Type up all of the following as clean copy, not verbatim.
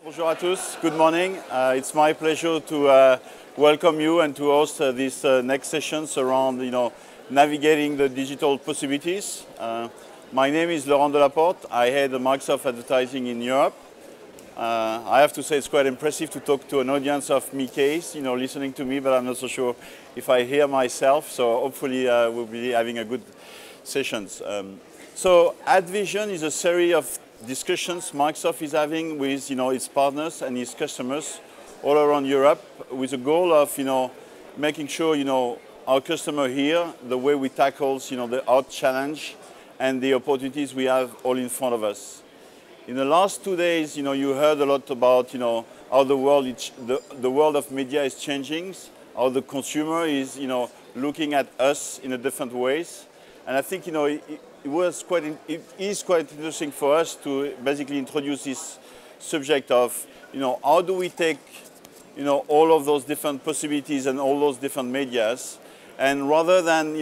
Bonjour à tous, good morning. It's my pleasure to welcome you and to host this next sessions around navigating the digital possibilities. My name is Laurent Delaporte. I head Microsoft Advertising in Europe. I have to say it's quite impressive to talk to an audience of Mickeys, listening to me, but I'm not so sure if I hear myself, so hopefully we'll be having a good sessions. So AdVision is a series of discussions Microsoft is having with its partners and its customers all around Europe with the goal of making sure our customer here the way we tackle the hard challenge and the opportunities we have all in front of us. In the last 2 days you heard a lot about how the world of media is changing, how the consumer is looking at us in a different ways, and I think it is quite interesting for us to basically introduce this subject of, how do we take, all of those different possibilities and all those different medias, and rather than,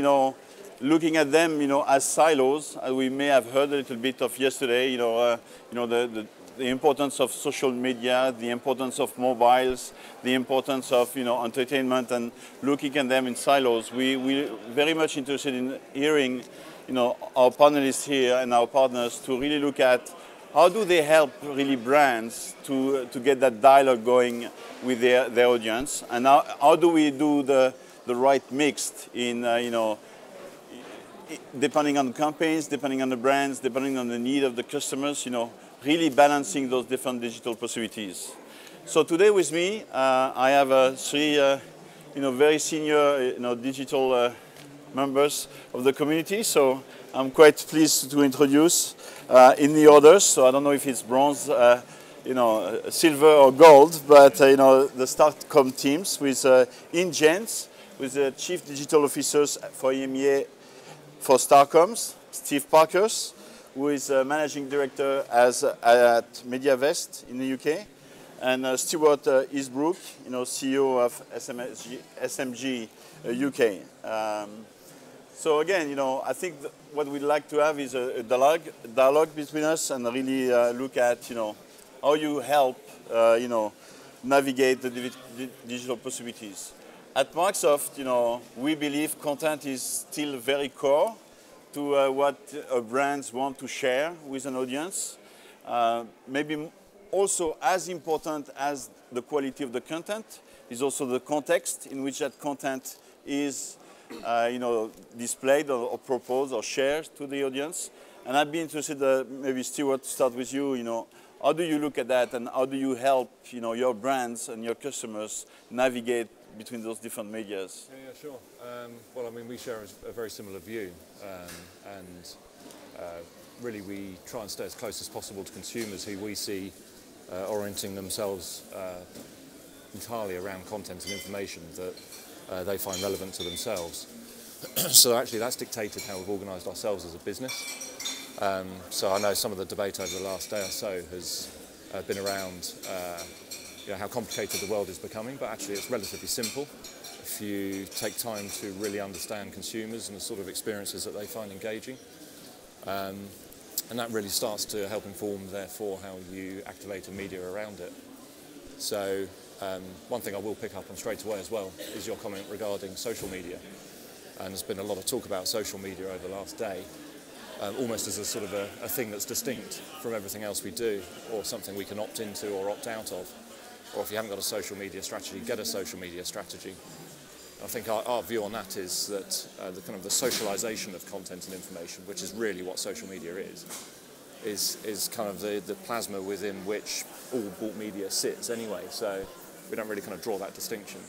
looking at them, as silos, as we may have heard a little bit of yesterday, the importance of social media, the importance of mobiles, the importance of, entertainment, and looking at them in silos. We're very much interested in hearing our panelists here and our partners to really look at how do they help really brands to get that dialogue going with their audience, and how do we do the right mix in depending on the campaigns, depending on the brands, depending on the need of the customers, really balancing those different digital possibilities. So today with me I have three very senior digital members of the community, so I'm quite pleased to introduce in the orders. So I don't know if it's bronze, silver or gold, but the Starcom teams with Ian Jens, with the Chief Digital Officers for EMEA for Starcoms, Steve Parkers, who is Managing Director at MediaVest in the UK, and Stuart Eastbrook, CEO of SMG UK. So again, I think what we'd like to have is a dialogue between us and really look at, how you help, navigate the digital possibilities. At Microsoft, we believe content is still very core to what brands want to share with an audience. Maybe also as important as the quality of the content is also the context in which that content is displayed or proposed or shared to the audience. And I'd be interested, maybe Stuart, to start with you. How do you look at that, and how do you help your brands and your customers navigate between those different medias? Yeah, sure. Well, I mean, we share a very similar view, and really we try and stay as close as possible to consumers who we see orienting themselves entirely around content and information that they find relevant to themselves. So actually that's dictated how we've organised ourselves as a business. So I know some of the debate over the last day or so has been around how complicated the world is becoming, but actually it's relatively simple if you take time to really understand consumers and the sort of experiences that they find engaging. And that really starts to help inform, therefore, how you activate a media around it. So one thing I will pick up on straight away as well is your comment regarding social media. And there's been a lot of talk about social media over the last day, almost as a sort of a thing that's distinct from everything else we do, or something we can opt into or opt out of. Or if you haven't got a social media strategy, get a social media strategy. I think our view on that is that the kind of the socialisation of content and information, which is really what social media is kind of the plasma within which all bought media sits anyway. So we don't really kind of draw that distinction.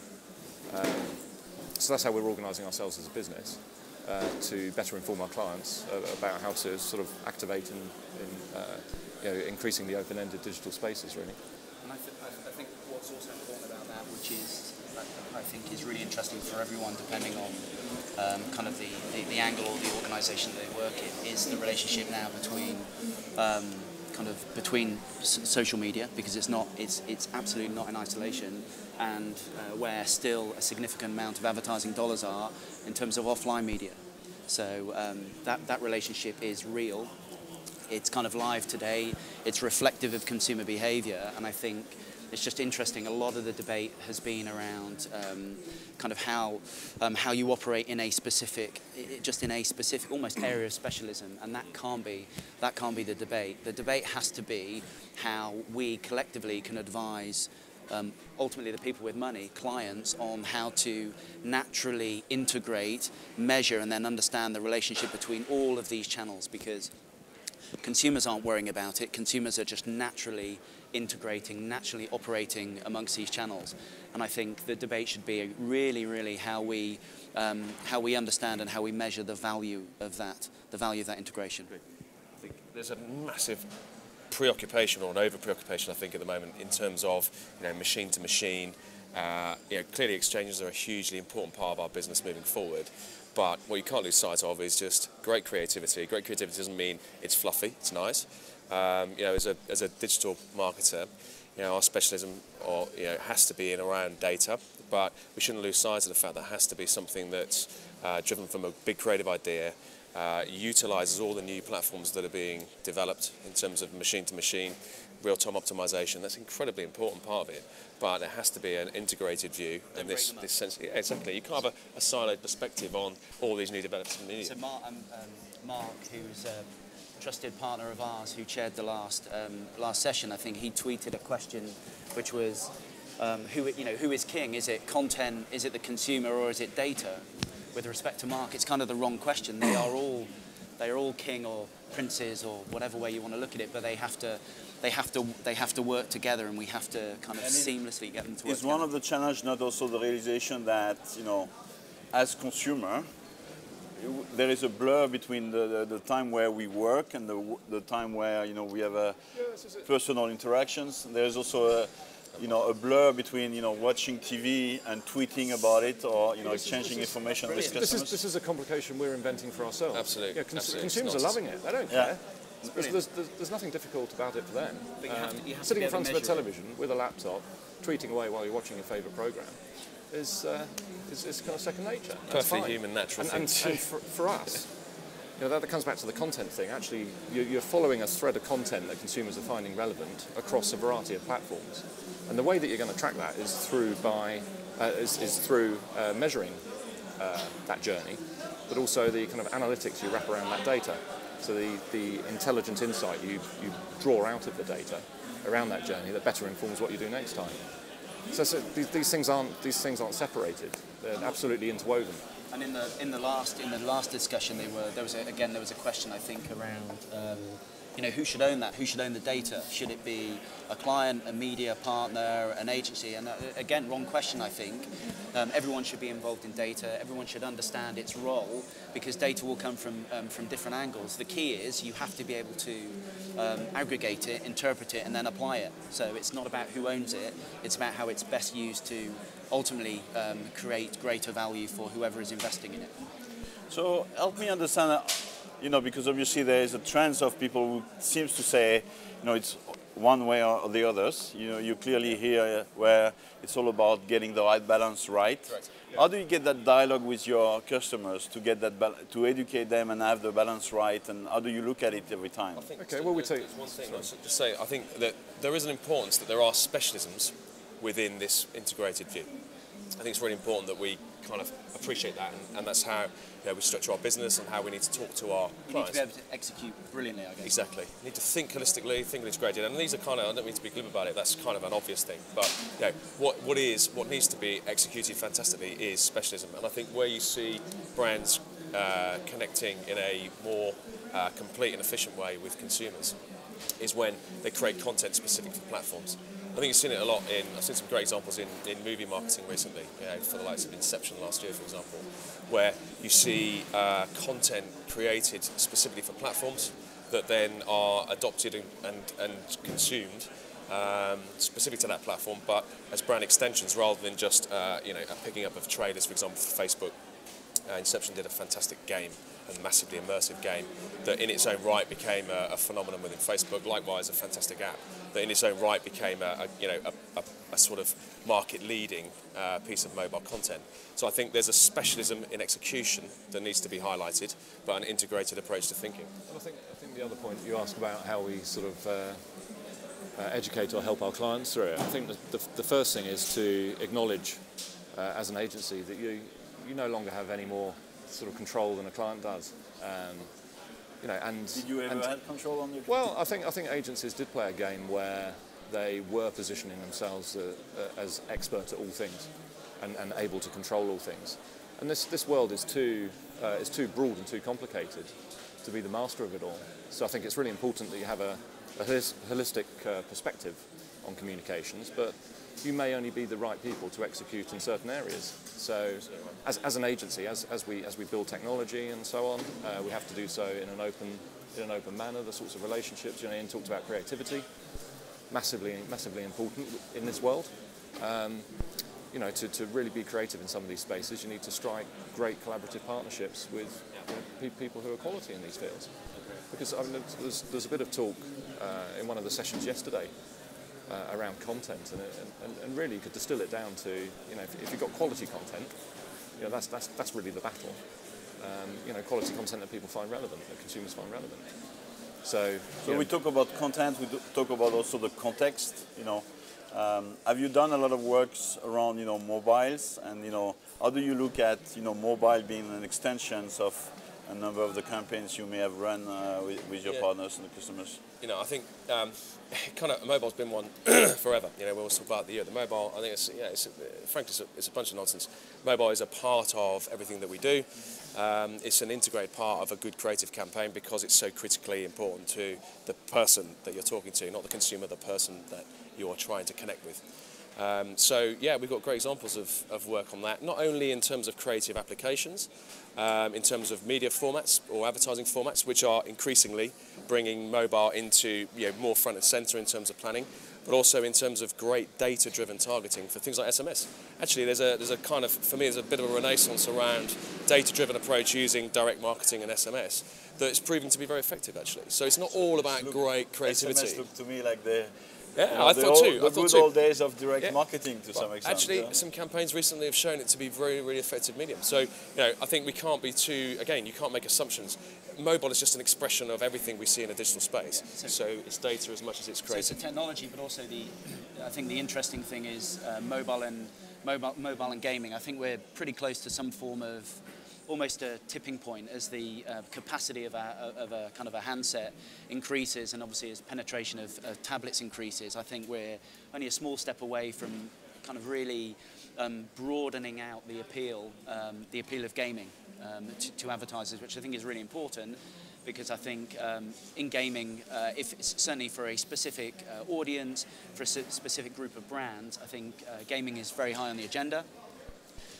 So that's how we're organising ourselves as a business to better inform our clients about how to sort of activate in increasing the open-ended digital spaces, really. And I think what's also important about that, which is I think is really interesting for everyone, depending on kind of the angle or the organisation they work in, is the relationship now between social media, because it's absolutely not in isolation, and where still a significant amount of advertising dollars are in terms of offline media. So that relationship is real. it's kind of live today. It's reflective of consumer behaviour, and I think it's just interesting. A lot of the debate has been around kind of how you operate in a specific, almost area of specialism, and that can't be the debate. The debate has to be how we collectively can advise ultimately the people with money, clients, on how to naturally integrate, measure, and then understand the relationship between all of these channels, because consumers aren't worrying about it. Consumers are just naturally integrating, naturally operating amongst these channels. And I think the debate should be really, really how we understand and how we measure the value of that integration. I think there's a massive preoccupation, or an over-preoccupation, I think, at the moment in terms of machine to machine. Clearly exchanges are a hugely important part of our business moving forward, but what you can't lose sight of is just great creativity. Great creativity doesn't mean it's fluffy, it's nice. As a digital marketer, our specialism has to be in around data, but we shouldn't lose sight of the fact that it has to be something that's driven from a big creative idea, utilises all the new platforms that are being developed in terms of machine-to-machine, real-time optimization. That's an incredibly important part of it, but it has to be an integrated view. And this sense, exactly, you can't have a siloed perspective on all these new developments in media. So Mark, who's a trusted partner of ours who chaired the last session, I think he tweeted a question which was, who is king? Is it content? Is it the consumer? Or is it data? With respect to Mark, it's kind of the wrong question. They are all king or princes or whatever way you want to look at it, but they have to work together, and we have to kind of seamlessly get them to work Is together. one of the challenges not also the realization that as consumer, there is a blur between the time where we work and the time where we have personal interactions. There is also a blur between watching TV and tweeting about it, or exchanging information with customers. This is a complication we're inventing for ourselves. Absolutely. Consumers are loving it. They don't care. There's nothing difficult about it for them. Sitting in front of a television with a laptop, tweeting away while you're watching your favourite programme is kind of second nature. Perfectly human, natural thing. And for us, that comes back to the content thing. Actually, you're following a thread of content that consumers are finding relevant across a variety of platforms. And the way that you're going to track that is through measuring that journey, but also the kind of analytics you wrap around that data. So the intelligent insight you draw out of the data around that journey that better informs what you do next time. So these things aren't separated. They're absolutely interwoven. And in the last discussion, there was a question, I think, around who should own that? Who should own the data? Should it be a client, a media partner, an agency? And again, wrong question, I think. Everyone should be involved in data. Everyone should understand its role, because data will come from different angles. The key is you have to be able to aggregate it, interpret it, and then apply it. So it's not about who owns it. It's about how it's best used to ultimately create greater value for whoever is investing in it. So help me understand, because obviously there is a trend of people who seems to say, it's one way or the others. You clearly hear where it's all about getting the right balance right. Correct. Yeah. How do you get that dialogue with your customers to get that to educate them and have the balance right? And how do you look at it every time? I think we take one thing to say. I think that there is an importance that there are specialisms within this integrated view. I think it's really important that we kind of appreciate that, and that's how we structure our business and how we need to talk to our clients. You need to be able to execute brilliantly, I guess. Exactly. You need to think holistically, think integrated, and these are kind of, I don't mean to be glib about it, that's kind of an obvious thing, but what needs to be executed fantastically is specialism, and I think where you see brands connecting in a more complete and efficient way with consumers is when they create content specific for platforms. I think you've seen it a lot I've seen some great examples in movie marketing recently, for the likes of Inception last year, for example, where you see content created specifically for platforms that then are adopted and consumed specific to that platform, but as brand extensions rather than just a picking up of trailers, for example, for Facebook Inception did a fantastic game, a massively immersive game that in its own right became a phenomenon within Facebook. Likewise, a fantastic app that in its own right became a sort of market-leading piece of mobile content. So I think there's a specialism in execution that needs to be highlighted, but an integrated approach to thinking. And I think the other point you asked about how we sort of educate or help our clients through it. I think the first thing is to acknowledge as an agency that you no longer have any more sort of control than a client does. Did you ever have control on your? Well, I think agencies did play a game where they were positioning themselves as experts at all things and able to control all things. And this world is too broad and too complicated to be the master of it all. So I think it's really important that you have a holistic perspective on communications, but you may only be the right people to execute in certain areas. So as an agency, as we build technology and so on, we have to do so in an open manner. The sorts of relationships, Ian talked about creativity, massively important in this world. To really be creative in some of these spaces, you need to strike great collaborative partnerships with people who are quality in these fields. Because there's a bit of talk in one of the sessions yesterday around content, and really you could distill it down to, if you've got quality content, that's really the battle. Quality content that people find relevant, that consumers find relevant. So we talk about content, we talk about also the context. Have you done a lot of works around mobiles, and how do you look at mobile being an extension of a number of the campaigns you may have run with your partners and the customers? I think kind of mobile's been one forever. We always talk about the mobile. I think frankly it's a bunch of nonsense. Mobile is a part of everything that we do. It's an integrated part of a good creative campaign because it's so critically important to the person that you're talking to, not the consumer, the person that you're trying to connect with. We've got great examples of work on that, not only in terms of creative applications, in terms of media formats or advertising formats, which are increasingly bringing mobile into more front and centre in terms of planning, but also in terms of great data-driven targeting for things like SMS. Actually, there's a kind of, for me, there's a bit of a renaissance around data-driven approach using direct marketing and SMS that is proving to be very effective, actually. So it's not all about great creativity. SMS looked to me like the I thought too. The good old days of direct marketing to some extent. Actually, some campaigns recently have shown it to be very, really effective medium. So, I think we can't be too, again, you can't make assumptions. Mobile is just an expression of everything we see in a digital space. So it's data as much as it's creative. So it's a technology, but also I think the interesting thing is mobile and gaming. I think we're pretty close to some form of almost a tipping point as the capacity of a kind of a handset increases, and obviously as penetration of tablets increases. I think we're only a small step away from kind of really broadening out the appeal of gaming to advertisers, which I think is really important, because I think in gaming, if it's certainly for a specific audience, for a specific group of brands, I think gaming is very high on the agenda.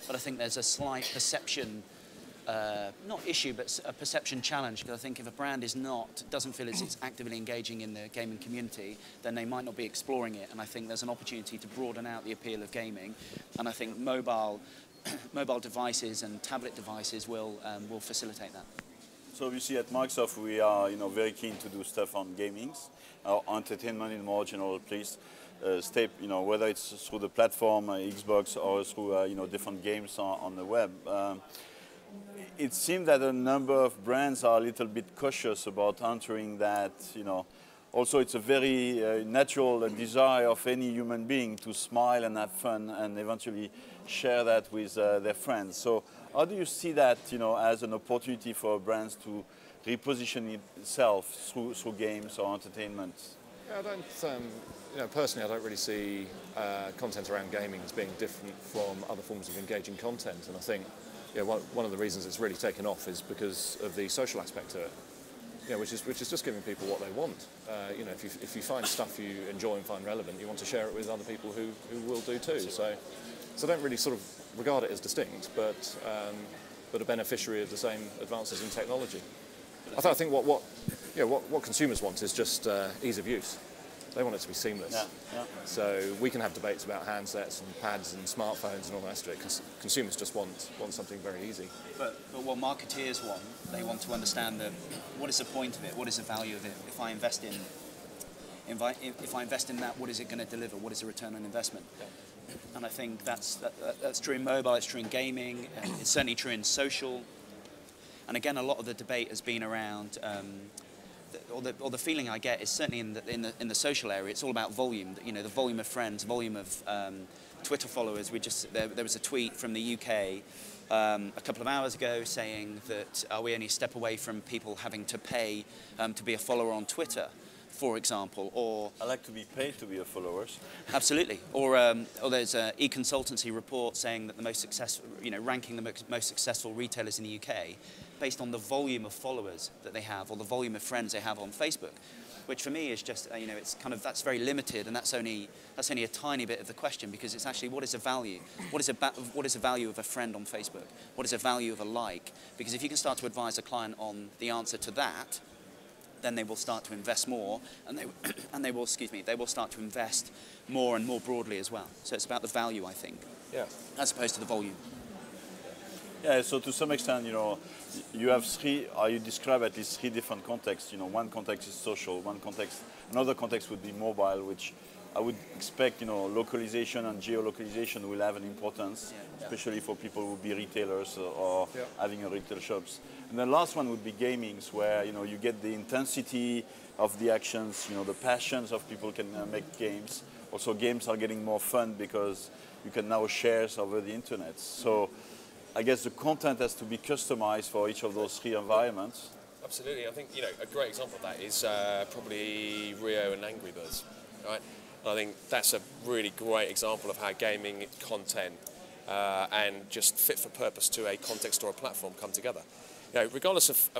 But I think there's a slight perception not issue, but a perception challenge, because I think if a brand doesn't feel it's actively engaging in the gaming community, then they might not be exploring it. And I think there's an opportunity to broaden out the appeal of gaming. And I think mobile devices and tablet devices will facilitate that. So obviously at Microsoft we are very keen to do stuff on gamings, entertainment in more general place. Whether it's through the platform Xbox or through different games on the web. It seems that a number of brands are a little bit cautious about entering that. Also, it's a very natural desire of any human being to smile and have fun and eventually share that with their friends. So, how do you see that, as an opportunity for brands to reposition itself through games or entertainment? Yeah, I don't. Personally, I don't really see content around gaming as being different from other forms of engaging content, and I think. One of the reasons it's really taken off is because of the social aspect to it, which is just giving people what they want. If you find stuff you enjoy and find relevant, you want to share it with other people who will do too. So I don't really sort of regard it as distinct, but a beneficiary of the same advances in technology. I think what consumers want is just ease of use. They want it to be seamless. Yeah, yeah. So we can have debates about handsets and pads and smartphones and all the rest of it, because consumers just want something very easy. But what marketeers want, they want to understand what is the point of it, what is the value of it. If I invest in that, what is it going to deliver? What is the return on investment? And I think that's true in mobile, it's true in gaming, and it's certainly true in social. And again, a lot of the debate has been around, or the feeling I get is certainly in the social area, it's all about volume. You know, the volume of friends, volume of Twitter followers. There was a tweet from the UK a couple of hours ago saying that are we only a step away from people having to pay to be a follower on Twitter, for example, or I like to be paid to be a follower. absolutely, or there's an e-consultancy report saying that the most successful, ranking the most successful retailers in the UK based on the volume of followers that they have or the volume of friends they have on Facebook, which for me is just it's kind of, that's very limited, and that's only a tiny bit of the question, because it's actually what is the value? What is the value of a friend on Facebook? What is the value of a like? Because if you can start to advise a client on the answer to that, then they will start to invest more, and they will start to invest more and more broadly as well. So it's about the value, I think, as opposed to the volume. Yeah, so to some extent, you have you describe at least three different contexts. One context is social, another context would be mobile, which I would expect, localization and geolocalization will have an importance, especially for people who will be retailers or having a retail shops. And the last one would be gamings, where, you get the intensity of the actions, the passions of people can make games. Also, games are getting more fun because you can now share over the internet. So I guess the content has to be customized for each of those three environments. Absolutely. I think a great example of that is probably Rio and Angry Birds, right? And I think that's a really great example of how gaming content and just fit for purpose to a context or a platform come together. Regardless of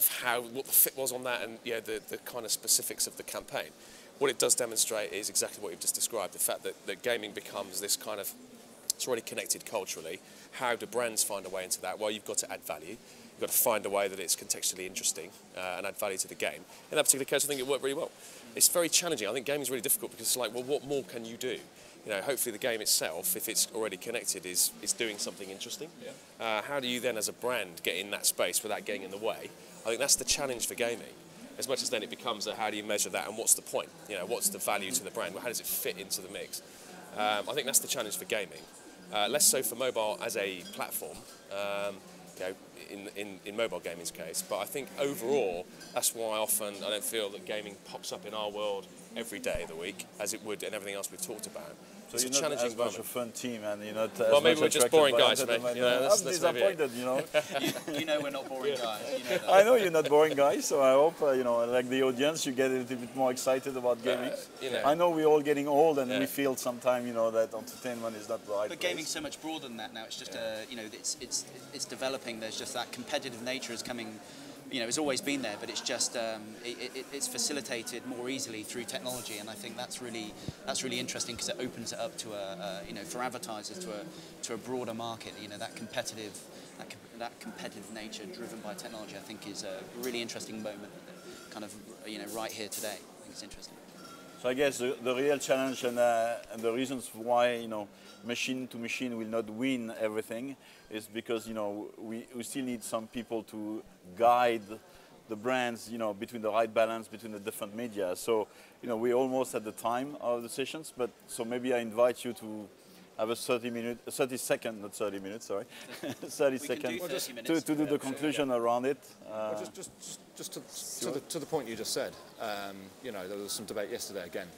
what the fit was on that and the kind of specifics of the campaign, what it does demonstrate is exactly what you've just described: the fact that gaming becomes this kind of, it's already connected culturally. How do brands find a way into that? Well, you've got to add value. You've got to find a way that it's contextually interesting and add value to the game. In that particular case, I think it worked really well. It's very challenging. I think gaming is really difficult because it's like, well, what more can you do? Hopefully the game itself, if it's already connected, is doing something interesting. How do you then, as a brand, get in that space without getting in the way? I think that's the challenge for gaming. As much as then it becomes how do you measure that and what's the point? What's the value to the brand? How does it fit into the mix? I think that's the challenge for gaming. Less so for mobile as a platform, in mobile gaming's case. But I think overall, that's why often I don't feel that gaming pops up in our world every day of the week as it would in everything else we've talked about. So you're not as much a fun team, and you're not well, maybe we're just boring guys, mate. I'm disappointed, We're not boring guys. I know you're not boring guys, so I hope, like the audience, you get a little bit more excited about gaming. I know we're all getting old, and we feel sometimes, that entertainment is not the right But place. gaming's so much broader than that now. It's just, it's developing. There's just that competitive nature is coming. It's always been there, but it's just it's facilitated more easily through technology, and I think that's really interesting because it opens it up to for advertisers to a broader market. That competitive nature driven by technology, I think, is a really interesting moment, kind of right here today. I think it's interesting. So I guess the real challenge and the reasons why machine to machine will not win everything is because we still need some people to guide the brands between the right balance between the different media. So we're almost at the time of the sessions, but so maybe I invite you to have a 30 second, not 30 minutes, sorry, 30 seconds to do the conclusion around it. Just to the point you just said, there was some debate yesterday again,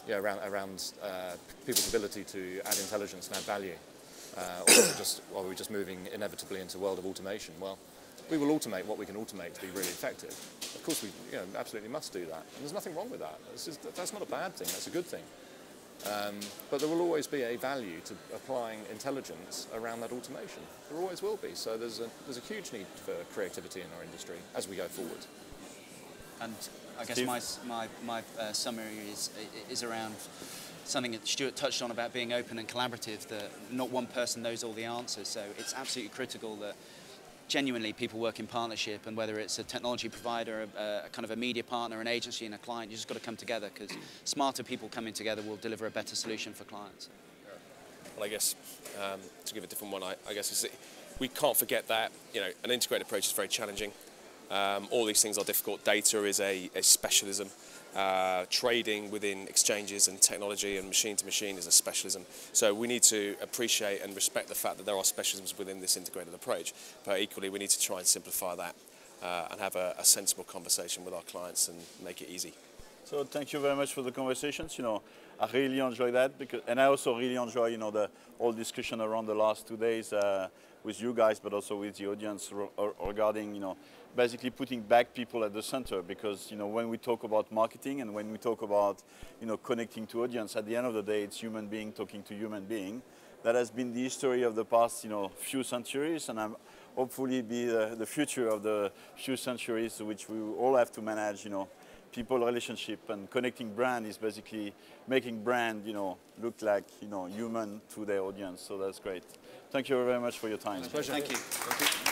around people's ability to add intelligence and add value, or are we just moving inevitably into a world of automation? Well, we will automate what we can automate to be really effective. Of course, we absolutely must do that, and there's nothing wrong with that. That's not a bad thing. That's a good thing. But there will always be a value to applying intelligence around that automation. There always will be. So there's a huge need for creativity in our industry as we go forward. And I guess my summary is around something that Stuart touched on about being open and collaborative. That not one person knows all the answers. So it's absolutely critical that genuinely people work in partnership, and whether it's a technology provider, a kind of a media partner, an agency and a client, you just got to come together, because smarter people coming together will deliver a better solution for clients. Well, I guess to give a different one, I guess we can't forget that an integrated approach is very challenging. All these things are difficult. Data is a specialism. Trading within exchanges and technology and machine to machine is a specialism. So we need to appreciate and respect the fact that there are specialisms within this integrated approach, but equally we need to try and simplify that and have a sensible conversation with our clients and make it easy. So thank you very much for the conversations. I really enjoy that, and I also really enjoy the whole discussion around the last 2 days with you guys, but also with the audience regarding basically putting back people at the center, because when we talk about marketing and when we talk about connecting to audience, at the end of the day it's human being talking to human being. That has been the history of the past few centuries, and I'm hopefully be the future of the few centuries, which we all have to manage. People relationship, and connecting brand is basically making brand look like human to their audience. So that's great. Thank you very much for your time. It's a pleasure. Thank you.